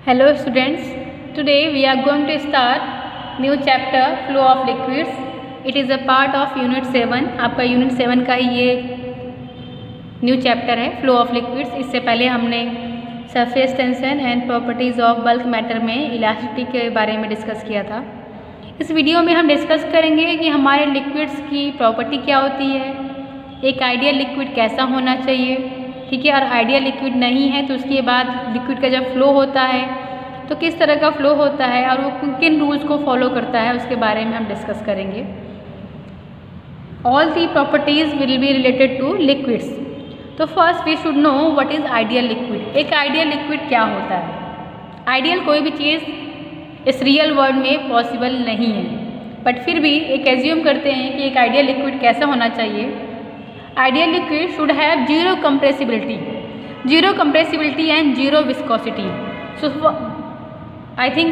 Hello students, today we are going to start new chapter flow of liquids. It is a part of unit 7. आपका unit 7 का ही ये new chapter है flow of liquids. इससे पहले हमने surface tension and properties of bulk matter में elasticity के बारे में डिस्कस किया था। इस वीडियो में हम डिस्कस करेंगे कि हमारे लिक्विड्स की प्रॉपर्टी क्या होती है, एक आइडियल लिक्विड कैसा होना चाहिए, ठीक है। और आइडियल लिक्विड नहीं है तो उसके बाद लिक्विड का जब फ्लो होता है तो किस तरह का फ्लो होता है और वो किन रूल्स को फॉलो करता है, उसके बारे में हम डिस्कस करेंगे। All the properties will be related to liquids. तो first we should know what is ideal liquid. एक आइडियल लिक्विड क्या होता है? आइडियल कोई भी चीज़ इस रियल वर्ल्ड में पॉसिबल नहीं है, बट फिर भी एक एज्यूम करते हैं कि एक आइडियल लिक्विड कैसा होना चाहिए। Ideal liquid should have zero compressibility and zero viscosity. So I think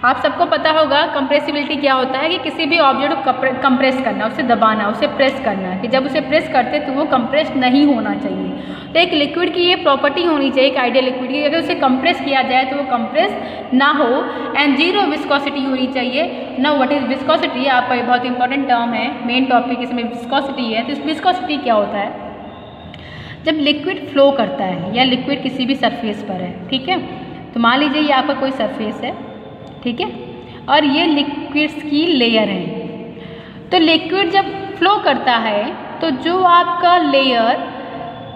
आप सबको पता होगा कंप्रेसिबिलिटी क्या होता है कि किसी भी ऑब्जेक्ट को कंप्रेस करना, उसे दबाना, उसे प्रेस करना, कि जब उसे प्रेस करते तो वो कंप्रेस नहीं होना चाहिए। तो एक लिक्विड की ये प्रॉपर्टी होनी चाहिए एक आइडियल लिक्विड की, अगर उसे कंप्रेस किया जाए तो वो कंप्रेस ना हो। एंड जीरो विस्कोसिटी होनी चाहिए। Now what is viscosity? आपका ये बहुत इंपॉर्टेंट टर्म है, मेन टॉपिक इसमें विस्कोसिटी है। तो इस विस्कोसिटी क्या होता है? जब लिक्विड फ्लो करता है या लिक्विड किसी भी सरफेस पर है, ठीक है। तो मान लीजिए ये आपका कोई सरफेस है, ठीक है, और ये लिक्विड्स की लेयर है। तो लिक्विड जब फ्लो करता है तो जो आपका लेयर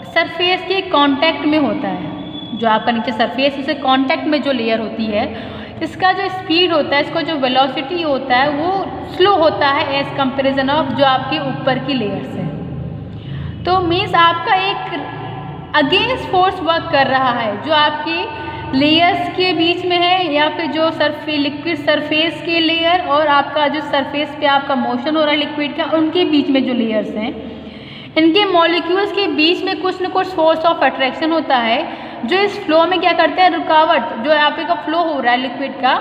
सरफेस के कांटेक्ट में होता है, जो आपका नीचे सरफेस उसे कांटेक्ट में जो लेयर होती है, इसका जो स्पीड होता है, इसको जो वेलोसिटी होता है वो स्लो होता है एज कंपेरिजन ऑफ जो आपके ऊपर की लेयर्स है। तो मीन्स आपका एक अगेंस्ट फोर्स वर्क कर रहा है जो आपकी लेयर्स के बीच में है, या फिर जो लिक्विड सरफेस के लेयर और आपका जो सरफेस पे आपका मोशन हो रहा है लिक्विड का, उनके बीच में जो लेयर्स हैं, इनके मॉलिक्यूल्स के बीच में कुछ न कुछ फोर्स ऑफ अट्रैक्शन होता है जो इस फ्लो में क्या करते हैं, रुकावट जो आपका फ्लो हो रहा है लिक्विड का,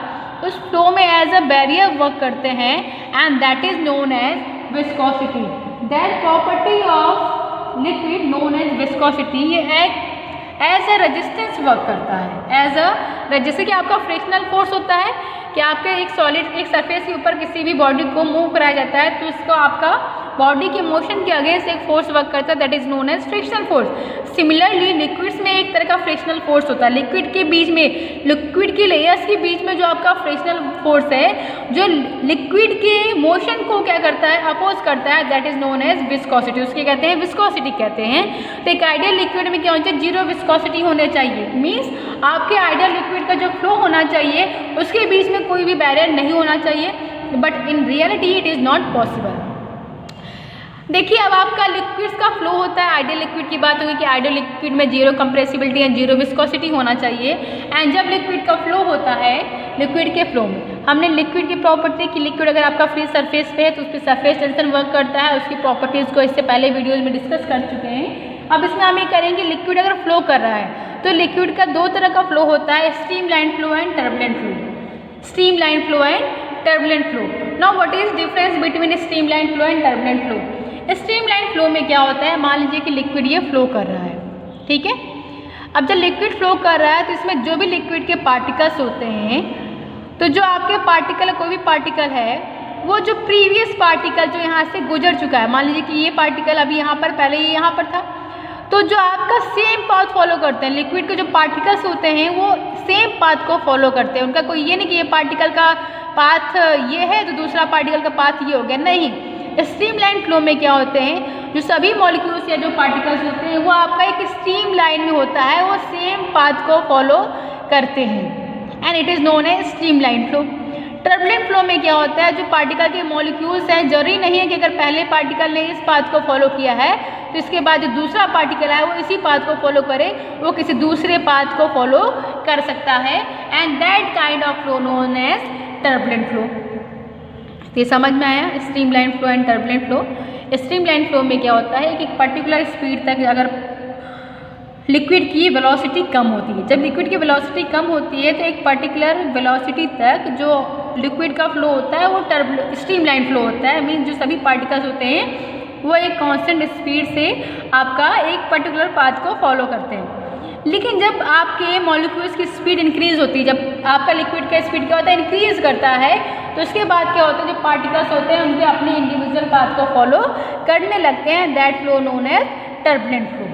उस फ्लो में एज अ बैरियर वर्क करते हैं। And that is known as viscosity. That property of liquid known as viscosity, ये एक एज अ रेजिस्टेंस वर्क करता है। एज अ जैसे कि आपका फ्रिक्शनल फोर्स होता है कि आपके एक सॉलिड एक सरफेस के ऊपर किसी भी बॉडी को मूव कराया जाता है तो इसको आपका बॉडी के मोशन के अगेंस्ट एक फोर्स वर्क करता है, that is known as frictional force. Similarly liquids में एक तरह का फ्रिक्शनल फोर्स होता है। लिक्विड के बीच में, लिक्विड की लेयर्स के बीच में जो आपका फ्रिक्शनल फोर्स है, जो लिक्विड के मोशन को क्या करता है, अपोज करता है, that is known as viscosity. उसके कहते हैं विस्कोसिटी कहते हैं। तो एक आइडियल लिक्विड में क्या होना चाहिए? जीरो विस्कोसिटी होने चाहिए। मीन्स आपके आइडियल लिक्विड का जो फ्लो होना चाहिए उसके बीच में कोई भी बैरियर नहीं होना चाहिए, but in reality it is not possible. देखिए अब आपका लिक्विड्स का फ्लो होता है, आइडियल लिक्विड की बात होगी कि आइडियल लिक्विड में zero compressibility and zero viscosity होना चाहिए। एंड जब लिक्विड का फ्लो होता है, लिक्विड के फ्लो में हमने लिक्विड की प्रॉपर्टी की, लिक्विड अगर आपका फ्री सरफेस पे है तो उस पर सरफेस टेंशन वर्क करता है, उसकी प्रॉपर्टीज़ को इससे पहले वीडियोज़ में डिस्कस कर चुके हैं। अब इसमें हम ये करेंगे लिक्विड अगर फ्लो कर रहा है तो लिक्विड का दो तरह का फ्लो होता है, stream line flow and turbulent flow. Stream line flow and turbulent flow. Now what is difference between stream line flow and turbulent flow? Stream line flow में क्या होता है, मान लीजिए कि लिक्विड ये फ्लो कर रहा है, ठीक है। अब जब लिक्विड फ्लो कर रहा है तो इसमें जो भी लिक्विड के पार्टिकल्स होते हैं, तो जो आपके पार्टिकल कोई भी पार्टिकल है वो जो प्रीवियस पार्टिकल जो यहाँ से गुजर चुका है, मान लीजिए कि ये पार्टिकल अभी यहाँ पर, पहले ये यहाँ पर था, तो जो आपका सेम पाथ फॉलो करते हैं, लिक्विड के जो पार्टिकल्स होते हैं वो सेम पाथ को फॉलो करते हैं। उनका कोई ये नहीं कि ये पार्टिकल का पाथ ये है तो दूसरा पार्टिकल का पाथ ये हो गया, नहीं। स्ट्रीम लाइन फ्लो में क्या होते हैं, जो सभी मॉलिक्यूल्स या जो पार्टिकल्स होते हैं वो आपका एक स्ट्रीम लाइन में होता है, वो सेम पाथ को फॉलो करते हैं, and it is known as stream line flow. Turbulent flow में क्या होता है, जो पार्टिकल के मॉलिक्यूल्स हैं, जरूरी नहीं है कि अगर पहले पार्टिकल ने इस पाथ को फॉलो किया है तो इसके बाद जो दूसरा पार्टिकल है वो इसी पाथ को फॉलो करे, वो किसी दूसरे पाथ को फॉलो कर सकता है, and that kind of flow known as turbulent flow. ये समझ में आया? Stream line flow and turbulent flow. Stream line flow में क्या होता है कि एक पर्टिकुलर स्पीड तक अगर लिक्विड की वेलोसिटी कम होती है, जब लिक्विड की वेलोसिटी कम होती है तो एक पर्टिकुलर वेलोसिटी तक जो लिक्विड का फ्लो होता है वो स्ट्रीम लाइन फ्लो होता है। मीन्स जो सभी पार्टिकल्स होते हैं वो एक कांस्टेंट स्पीड से आपका एक पर्टिकुलर पाथ को फॉलो करते हैं। लेकिन जब आपके मॉलिक्यूल्स की स्पीड इंक्रीज होती है, जब आपका लिक्विड का स्पीड क्या होता है, इंक्रीज करता है, तो उसके बाद क्या होता है, जो पार्टिकल्स होते हैं उनके अपने इंडिविजुअल पाथ को फॉलो करने लगते हैं। That flow known as turbulent flow.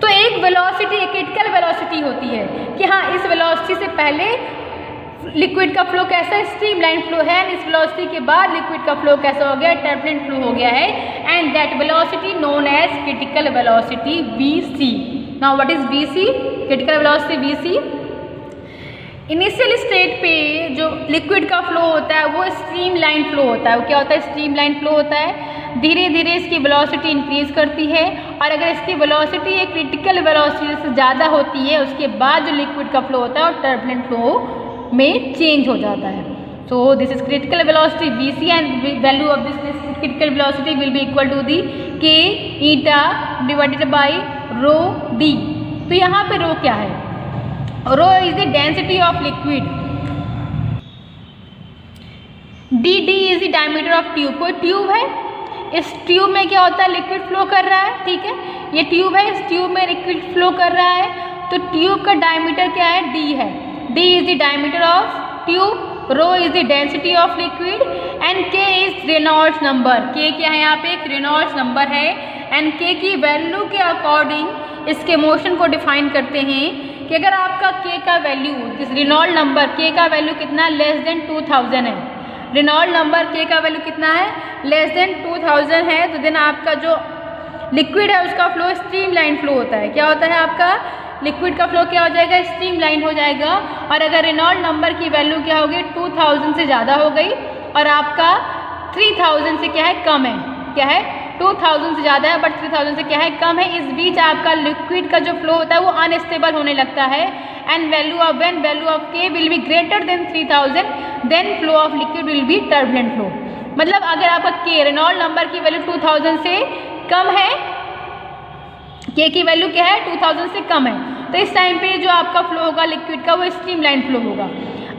तो एक वेलोसिटी, एक क्रिटिकल वेलोसिटी होती है कि हाँ, इस वेलोसिटी से पहले लिक्विड का फ्लो कैसा है, स्ट्रीमलाइन फ्लो है, एंड इस वेलोसिटी के बाद लिक्विड का फ्लो कैसा हो गया, टर्बुलेंट फ्लो हो गया है, and that velocity known as critical velocity VC। Now what is VC? Critical velocity VC, initial state पे जो लिक्विड का फ्लो होता है वो स्ट्रीमलाइन फ्लो होता है। वो क्या होता है, स्ट्रीमलाइन फ्लो होता है। धीरे धीरे इसकी वेलोसिटी इंक्रीज करती है, और अगर इसकी वेलोसिटी एक क्रिटिकल वेलोसिटी से ज़्यादा होती है, उसके बाद जो लिक्विड का फ्लो होता है वो टर्बुलेंट फ्लो में चेंज हो जाता है। So this is critical velocity VC, and value of this critical velocity will be equal to the K eta divided by rho D। तो यहाँ पे रो क्या है, rho is the density of liquid, D is the diameter of tube. कोई tube है, इस tube में क्या होता है, लिक्विड फ्लो कर रहा है, ठीक है, ये ट्यूब है, इस ट्यूब में लिक्विड फ्लो कर रहा है, तो ट्यूब का डायमीटर क्या है, D है। D is the diameter of tube, rho is the density of liquid, and K is Reynolds number। K क्या है, यहाँ पे एक Reynolds नंबर है, and K की वैल्यू के अकॉर्डिंग इसके मोशन को डिफाइन करते हैं कि अगर आपका K का value, this Reynolds number K का वैल्यू कितना, लेस देन 2000 है। Reynolds नंबर K का वैल्यू कितना है, लेस देन 2000 है, तो देन आपका जो लिक्विड है उसका फ्लो स्ट्रीमलाइन फ्लो होता है। क्या होता है, आपका लिक्विड का फ्लो क्या हो जाएगा, स्ट्रीमलाइन हो जाएगा। और अगर रेनॉल्ड नंबर की वैल्यू क्या हो गई, 2000 से ज़्यादा हो गई, और आपका 3000 से क्या है, कम है, क्या है, 2000 से ज़्यादा है बट 3000 से क्या है, कम है, इस बीच आपका लिक्विड का जो फ्लो होता है वो अनस्टेबल होने लगता है। And value of when value of K will be greater than 3000, then flow of liquid will be turbulent flow. मतलब अगर आपका K रेनॉल्ड नंबर की वैल्यू 2000 से कम है, K की वैल्यू क्या है, 2000 से कम है, तो इस टाइम पे जो आपका फ्लो होगा लिक्विड का वो स्ट्रीमलाइन फ्लो होगा।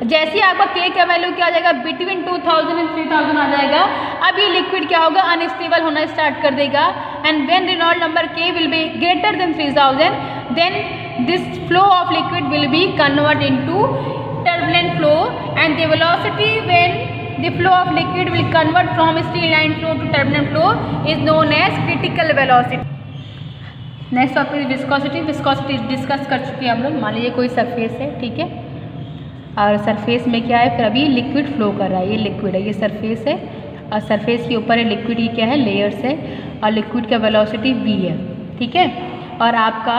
जैसे ही आपका K का वैल्यू क्या आ जाएगा, बिटवीन 2000 एंड 3000 आ जाएगा, अब ये लिक्विड क्या होगा, अनस्टेबल होना स्टार्ट कर देगा। And when Reynold number K will be greater than 3000, then this flow of liquid will be convert into turbulent flow, and the velocity when the flow of liquid will convert from streamline flow to turbulent flow is known as critical velocity। Next topic viscosity. Viscosity discuss कर चुके हैं हम लोग। मान लीजिए कोई surface है, ठीक है, और सरफेस में क्या है, फिर अभी लिक्विड फ्लो कर रहा है, ये लिक्विड है, ये सरफेस है, और सरफेस के ऊपर है लिक्विड, ये क्या है, लेयर्स है, और लिक्विड का वेलोसिटी V है, ठीक है, और आपका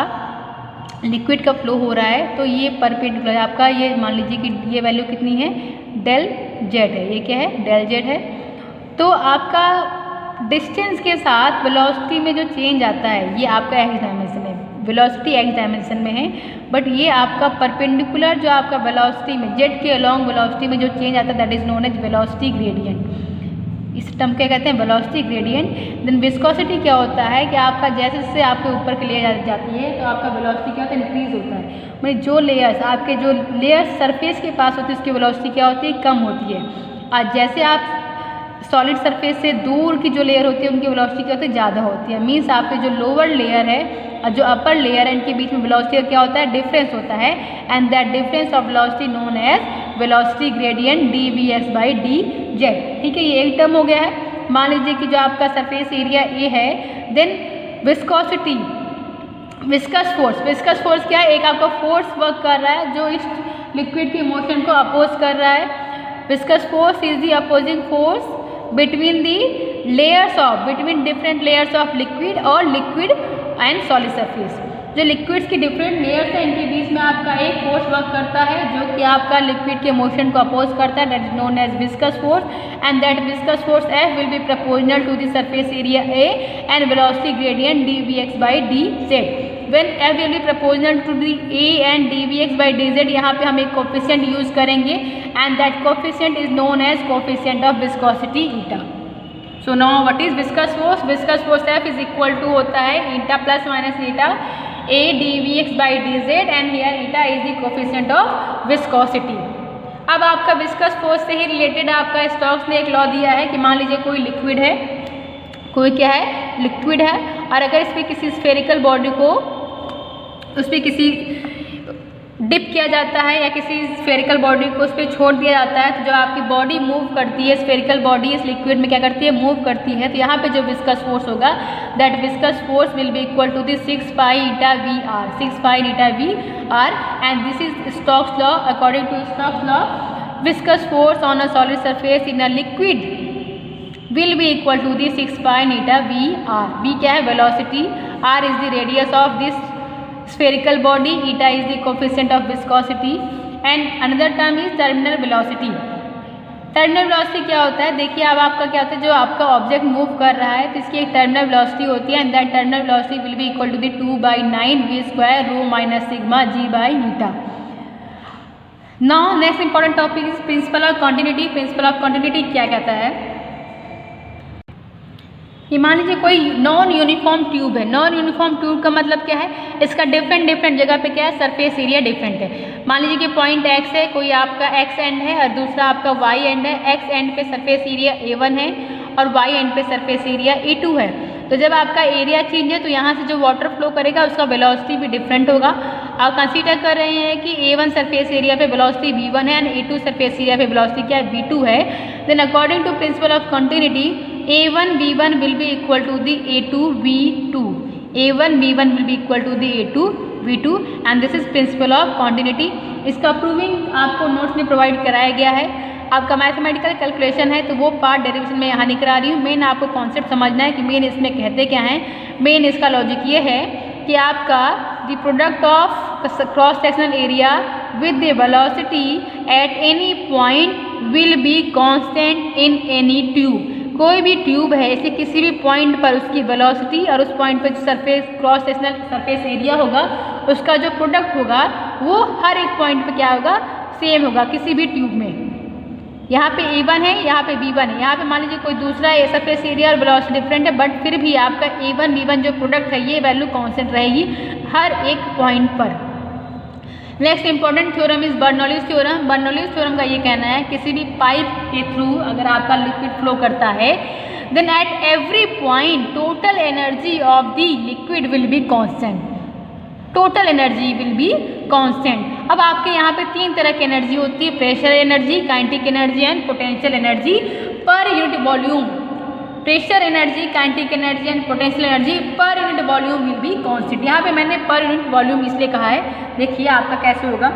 लिक्विड का फ्लो हो रहा है, तो ये परपेंडिकुलर आपका, ये मान लीजिए कि ये वैल्यू कितनी है, डेल जेड है, ये क्या है, डेल जेड है। तो आपका डिस्टेंस के साथ वेलोसिटी में जो चेंज आता है, ये आपका एक्स डायमेंशन है, वेलोसिटी एक्स डायमेंशन में है, बट ये आपका परपेंडिकुलर जो आपका वेलोसिटी में, जेड के अलोंग वेलोसिटी में जो चेंज आता है, that is known as velocity gradient. इस टर्म क्या कहते हैं, वेलोसिटी ग्रेडियंट। देन विस्कोसिटी क्या होता है कि आपका जैसे जैसे आपके ऊपर की लेयर जाती है, तो आपका वेलोसिटी क्या होता है, इंक्रीज होता है। मतलब जो लेयर्स आपके जो लेयर्स सरफेस के पास होती है, उसकी वेलोसिटी क्या होती है, कम होती है, और जैसे आप सॉलिड सरफेस से दूर की जो लेयर होती है उनकी वेलोसिटी क्या होती है, ज़्यादा होती है। मीन्स आपके जो लोअर लेयर है और जो अपर लेयर है, इनके बीच में वेलोसिटी क्या होता है, डिफरेंस होता है, and that difference of velocity known as velocity gradient dvs/dz। ठीक है, ये एक टर्म हो गया है। मान लीजिए कि जो आपका सरफेस एरिया A है, then viscosity, viscous force, viscous force क्या है, एक आपका फोर्स वर्क कर रहा है जो इस लिक्विड के मोशन को अपोज कर रहा है। Viscous force is the opposing force between the layers of, between different layers of liquid और लिक्विड एंड सॉलिड सरफेस। जो लिक्विड्स की डिफरेंट लेयर्स हैं, इनके बीच में आपका एक फोर्स वर्क करता है जो कि आपका लिक्विड के मोशन को अपोज करता है, that is known as viscous force, and that viscous force F will be proportional to the surface area A and velocity gradient dvx/dz। When F will be proportional to the A and dvx/dz, यहाँ पे हम एक coefficient use करेंगे, and that coefficient is known as coefficient of viscosity eta. So now what is viscous force? Viscous force F is equal to होता है eta plus minus eta A dvx/dz, and here eta is the coefficient of viscosity. अब आपका viscous force से ही related आपका Stokes ने एक law दिया है कि मान लीजिए कोई लिक्विड है, कोई क्या है, लिक्विड है, और अगर इसमें किसी स्फेरिकल बॉडी को उस पर किसी डिप किया जाता है या किसी स्फेरिकल बॉडी को उस पर छोड़ दिया जाता है, तो जो आपकी बॉडी मूव करती है, स्फेरिकल बॉडी इस लिक्विड में क्या करती है, मूव करती है, तो यहाँ पे जो विस्कस फोर्स होगा, that viscous force will be equal to this 6 pi eta v r, 6 pi eta v r, and this is Stokes law. According to Stokes law, viscous force on a solid surface in a liquid will be equal to the 6 pi eta v r। v क्या है, velocity, r is the radius of this spherical body, eta is the coefficient of viscosity, and another term is terminal velocity। Terminal velocity क्या होता है, देखिए अब आपका क्या होता है, जो आपका ऑब्जेक्ट मूव कर रहा है तो इसकी एक टर्मिनल वेलोसिटी होती है, and that terminal velocity will be equal to the 2/9 v square rho minus sigma g by eta. Now next important topic is principle of continuity. Principle of continuity क्या कहता है, ये मान लीजिए कोई नॉन यूनिफॉर्म ट्यूब है। Non uniform tube का मतलब क्या है, इसका डिफरेंट जगह पे क्या है, सरफेस एरिया डिफरेंट है। मान लीजिए कि पॉइंट एक्स है, कोई आपका एक्स एंड है और दूसरा आपका वाई एंड है। एक्स एंड पे सरफेस एरिया A1 है और वाई एंड पे सरफेस एरिया A2 है। तो जब आपका एरिया चेंज है तो यहाँ से जो वाटर फ्लो करेगा उसका वेलोसिटी भी डिफरेंट होगा। आप कंसीडर कर रहे हैं कि A1 सरफेस एरिया पे वेलोसिटी V1 है एंड A2 सरफेस एरिया पे वेलोसिटी क्या है, V2 है। Then according to principle of continuity, A1 V1 will be equal to the A2 V2। A1 V1 will be equal to the A2 V2 and this is principle of continuity। इसका proving आपको notes में provide कराया गया है। आपका mathematical calculation है तो वो पार्ट डेरिवेशन में यहाँ नहीं करा रही हूँ। मेन आपको कॉन्सेप्ट समझना है कि मेन इसमें कहते क्या हैं। मेन इसका लॉजिक ये है कि आपका the product of cross sectional area with the velocity at any point will be constant in any tube. कोई भी ट्यूब है, इसे किसी भी पॉइंट पर उसकी वेलोसिटी और उस पॉइंट पर surface cross sectional surface area होगा, उसका जो प्रोडक्ट होगा वो हर एक पॉइंट पे क्या होगा, सेम होगा किसी भी ट्यूब में। यहाँ पे A1 है, यहाँ पे B1 है, यहाँ पे मान लीजिए कोई दूसरा सरफेस एरिया और वेलोसिटी डिफरेंट है, बट फिर भी आपका A1 B1 जो प्रोडक्ट है ये वैल्यू कांस्टेंट रहेगी हर एक पॉइंट पर। Next important theorem is Bernoulli's theorem. Bernoulli's theorem का ये कहना है किसी भी पाइप के थ्रू अगर आपका लिक्विड फ्लो करता है, then at every point total energy of the liquid will be constant. Total energy will be constant. अब आपके यहाँ पे तीन तरह की एनर्जी होती है, pressure energy, kinetic energy and potential energy per unit volume. Pressure energy, kinetic energy and potential energy per unit volume will be constant. यहाँ पे मैंने पर यूनिट वॉल्यूम इसलिए कहा है, देखिए आपका कैसे होगा।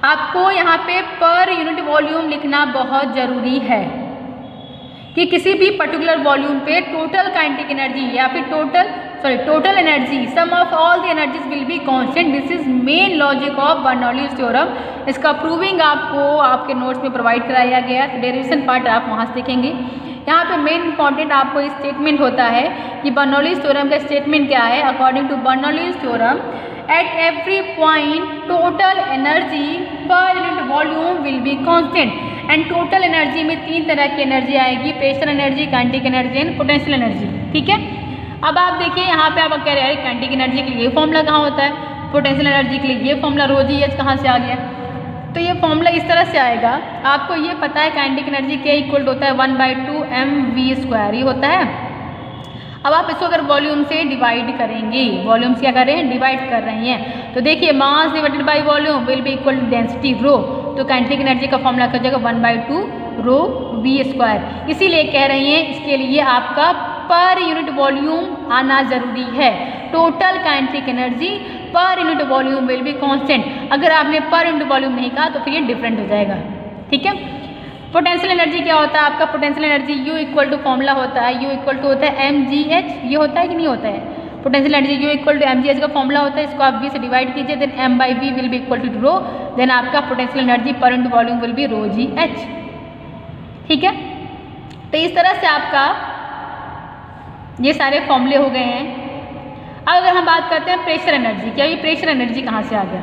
आपको यहाँ पे पर यूनिट वॉल्यूम लिखना बहुत ज़रूरी है कि किसी भी पर्टिकुलर वॉल्यूम पे टोटल काइनेटिक एनर्जी या फिर total energy, sum of all the energies will be constant. This is main logic of Bernoulli's theorem. इसका प्रूविंग आपको आपके नोट्स में प्रोवाइड कराया गया है, डेरिवेशन पार्ट आप वहाँ से देखेंगे। यहाँ पे मेन इंपॉर्टेंट आपको स्टेटमेंट होता है कि बर्नौलीज थ्योरम का स्टेटमेंट क्या है। According to Bernoulli's theorem, at every point total energy per unit volume will be constant. And total energy में तीन तरह की एनर्जी आएगी, pressure energy, kinetic energy and potential energy. ठीक है, अब आप देखिए यहाँ पे आप कह रहे हैं काइनेटिक एनर्जी के लिए ये फॉर्मूला कहाँ होता है, पोटेंशियल एनर्जी के लिए ये फॉर्मूला रो जी एच कहाँ से आ गया। तो ये फॉर्मूला इस तरह से आएगा, आपको ये पता है काइनेटिक एनर्जी के इक्वल होता है 1/2 mv², ये होता है। अब आप इसको अगर वॉल्यूम से डिवाइड करेंगे, वॉल्यूम से क्या कर रहे हैं, डिवाइड कर रहे हैं, तो देखिए mass divided by volume will be equal to density rho. तो काइनेटिक एनर्जी का फॉर्मूला क्या हो जाएगा, 1/2 रो v²। इसीलिए कह रही हैं इसके लिए आपका पर यूनिट वॉल्यूम आना जरूरी है। Total kinetic energy per unit volume will be constant. अगर आपने पर यूनिट वॉल्यूम नहीं कहा तो फिर ये डिफरेंट हो जाएगा। ठीक है, पोटेंशियल एनर्जी क्या होता है आपका, potential energy U equal to formula होता है, U इक्वल टू होता है mgh। ये होता है कि नहीं होता है, potential energy U equal to mgh का फॉर्मूला होता है, इसको आप V से डिवाइड कीजिए, then m/v will be equal to rho, then आपका potential energy per unit volume will be rho G H. ठीक है, तो इस तरह से आपका ये सारे फॉर्मूले हो गए हैं। अब अगर हम बात करते हैं प्रेशर एनर्जी, क्या ये प्रेशर एनर्जी कहाँ से आ गया,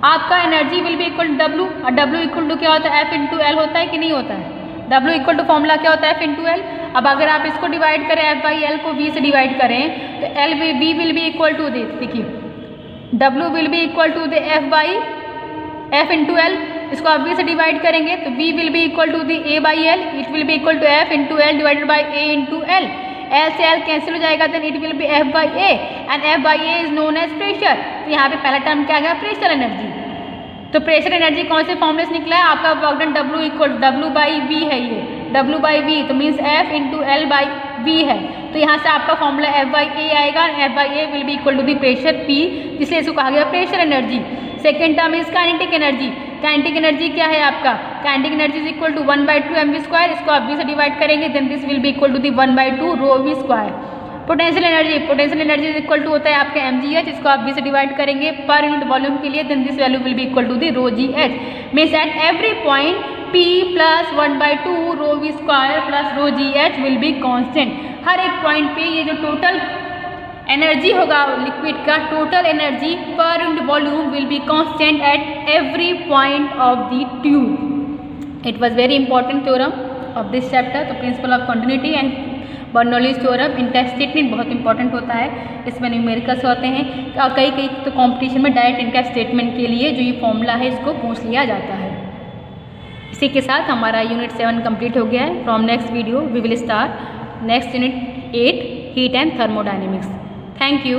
आपका energy will be equal to W, और W इक्वल टू क्या होता है, F इंटू L होता है कि नहीं होता है। W इक्वल टू फॉर्मूला क्या होता है, F इंटू L। अब अगर आप इसको डिवाइड करें, F/L को V से डिवाइड करें तो V will be equal to this, देखिए W will be equal to the F into L। इसको आप V से डिवाइड करेंगे तो V will be equal to the A/L, it will be equal to F into L divided by A into L। L से L cancel हो जाएगा, then it will be F by A and F by A is known as pressure. तो यहाँ पे पहला term क्या गया, pressure energy. तो प्रेशर एनर्जी कौन से फॉर्मूले से निकला है, आपका work done W equal W by V है, ये W बाई वी तो means F into L by V है। तो यहाँ से आपका फॉर्मूला F बाई ए आएगा, F by A will be equal to the pressure P, इसलिए इसको कहा गया pressure energy. Second term is kinetic energy. Kinetic energy क्या है आपका, kinetic energy is equal to 1/2 mv², इसको आप v से डिवाइड करेंगे, then this will be equal to the 1/2 rho v²। Potential energy, potential energy is equal to होता है आपका mgh, इसको आप v से डिवाइड करेंगे पर यूनिट वॉल्यूम के लिए, then this value will be equal to the rho gh। Means at every point p plus 1/2 rho v² plus rho gh will be constant. हर एक पॉइंट पे ये जो टोटल एनर्जी होगा लिक्विड का, total energy per unit volume will be constant at every point of the tube. It was very important theorem of this chapter. तो principle of continuity and Bernoulli's theorem in test statement बहुत important होता है, इसमें numericals होते हैं और कई कई तो कॉम्पिटिशन में डायरेक्ट इनका स्टेटमेंट के लिए जो ये फॉर्मूला है इसको पूछ लिया जाता है। इसी के साथ हमारा यूनिट 7 कंप्लीट हो गया है। From next video we will start next unit 8 heat and thermodynamics. Thank you.